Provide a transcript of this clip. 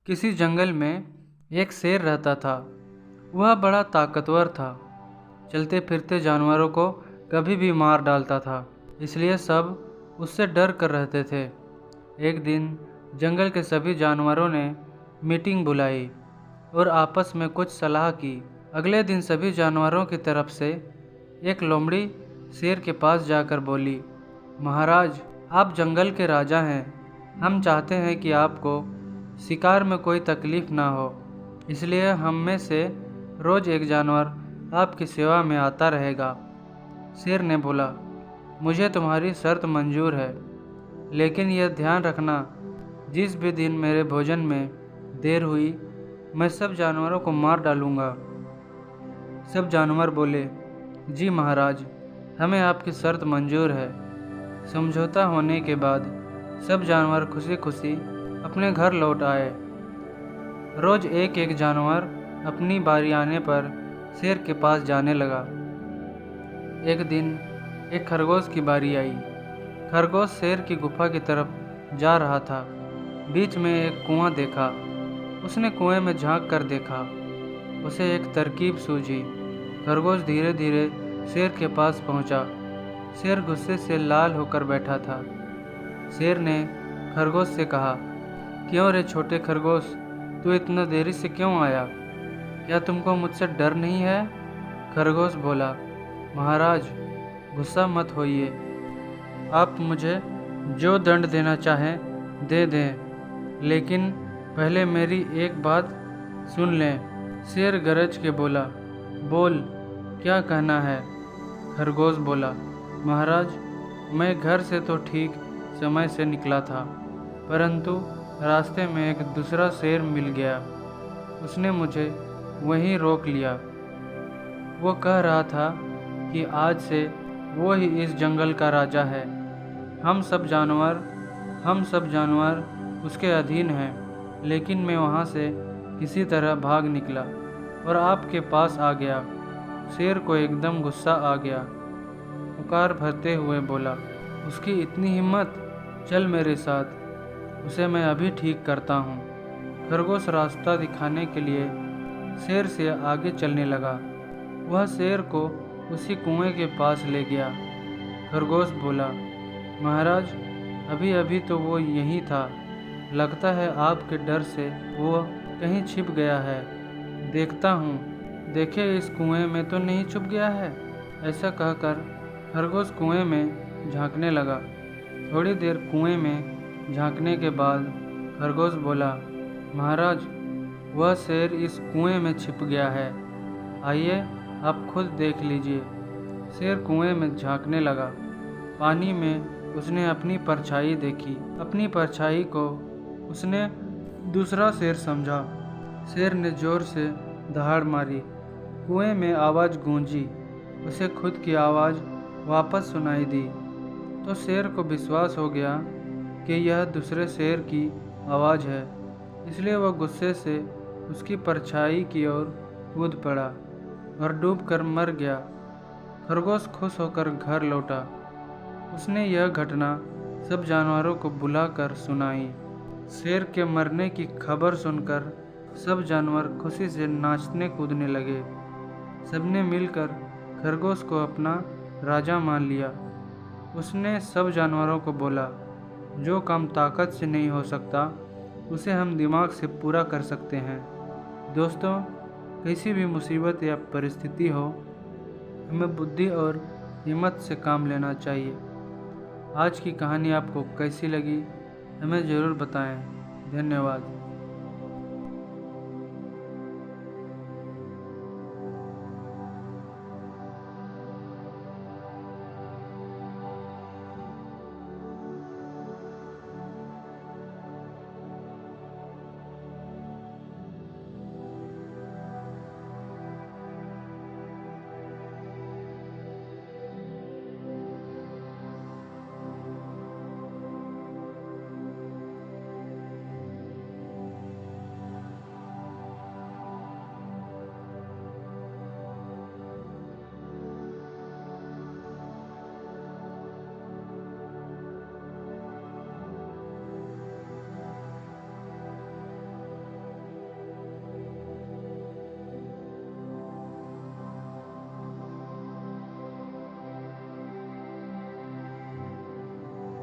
किसी जंगल में एक शेर रहता था। वह बड़ा ताकतवर था, चलते फिरते जानवरों को कभी भी मार डालता था, इसलिए सब उससे डर कर रहते थे। एक दिन जंगल के सभी जानवरों ने मीटिंग बुलाई और आपस में कुछ सलाह की। अगले दिन सभी जानवरों की तरफ से एक लोमड़ी शेर के पास जाकर बोली, महाराज, आप जंगल के राजा हैं। हम चाहते हैं कि आपको शिकार में कोई तकलीफ ना हो, इसलिए हम में से रोज एक जानवर आपकी सेवा में आता रहेगा। शेर ने बोला, मुझे तुम्हारी शर्त मंजूर है, लेकिन यह ध्यान रखना, जिस भी दिन मेरे भोजन में देर हुई मैं सब जानवरों को मार डालूंगा। सब जानवर बोले, जी महाराज, हमें आपकी शर्त मंजूर है। समझौता होने के बाद सब जानवर खुशी खुशी अपने घर लौट आए। रोज एक एक जानवर अपनी बारी आने पर शेर के पास जाने लगा। एक दिन एक खरगोश की बारी आई। खरगोश शेर की गुफा की तरफ जा रहा था। बीच में एक कुआं देखा। उसने कुएं में झांक कर देखा। उसे एक तरकीब सूझी। खरगोश धीरे धीरे शेर के पास पहुंचा। शेर गुस्से से लाल होकर बैठा था। शेर ने खरगोश से कहा, क्यों रे छोटे खरगोश, तू इतना देरी से क्यों आया? क्या तुमको मुझसे डर नहीं है? खरगोश बोला, महाराज, गुस्सा मत होइए। आप मुझे जो दंड देना चाहें दे दें, लेकिन पहले मेरी एक बात सुन लें। शेर गरज के बोला, बोल, क्या कहना है? खरगोश बोला, महाराज, मैं घर से तो ठीक समय से निकला था, परंतु रास्ते में एक दूसरा शेर मिल गया। उसने मुझे वहीं रोक लिया। वो कह रहा था कि आज से वो ही इस जंगल का राजा है। हम सब जानवर उसके अधीन हैं। लेकिन मैं वहाँ से किसी तरह भाग निकला और आपके पास आ गया। शेर को एकदम गुस्सा आ गया। पुकार भरते हुए बोला, उसकी इतनी हिम्मत, चल मेरे साथ, उसे मैं अभी ठीक करता हूँ। खरगोश रास्ता दिखाने के लिए शेर से आगे चलने लगा। वह शेर को उसी कुएं के पास ले गया। खरगोश बोला, महाराज, अभी अभी तो वो यहीं था। लगता है आपके डर से वो कहीं छिप गया है। देखता हूँ, देखे इस कुएं में तो नहीं छुप गया है। ऐसा कहकर खरगोश कुएं में झांकने लगा। थोड़ी देर कुएं में झांकने के बाद खरगोश बोला, महाराज, वह शेर इस कुएं में छिप गया है। आइए आप खुद देख लीजिए। शेर कुएं में झांकने लगा। पानी में उसने अपनी परछाई देखी। अपनी परछाई को उसने दूसरा शेर समझा। शेर ने जोर से दहाड़ मारी। कुएं में आवाज़ गूंजी। उसे खुद की आवाज़ वापस सुनाई दी तो शेर को विश्वास हो गया कि यह दूसरे शेर की आवाज़ है। इसलिए वह गुस्से से उसकी परछाई की ओर कूद पड़ा और डूबकर मर गया। खरगोश खुश होकर घर लौटा। उसने यह घटना सब जानवरों को बुलाकर सुनाई। शेर के मरने की खबर सुनकर सब जानवर खुशी से नाचने कूदने लगे। सबने मिलकर खरगोश को अपना राजा मान लिया। उसने सब जानवरों को बोला, जो काम ताकत से नहीं हो सकता उसे हम दिमाग से पूरा कर सकते हैं। दोस्तों, किसी भी मुसीबत या परिस्थिति हो, हमें बुद्धि और हिम्मत से काम लेना चाहिए। आज की कहानी आपको कैसी लगी, हमें ज़रूर बताएं। धन्यवाद।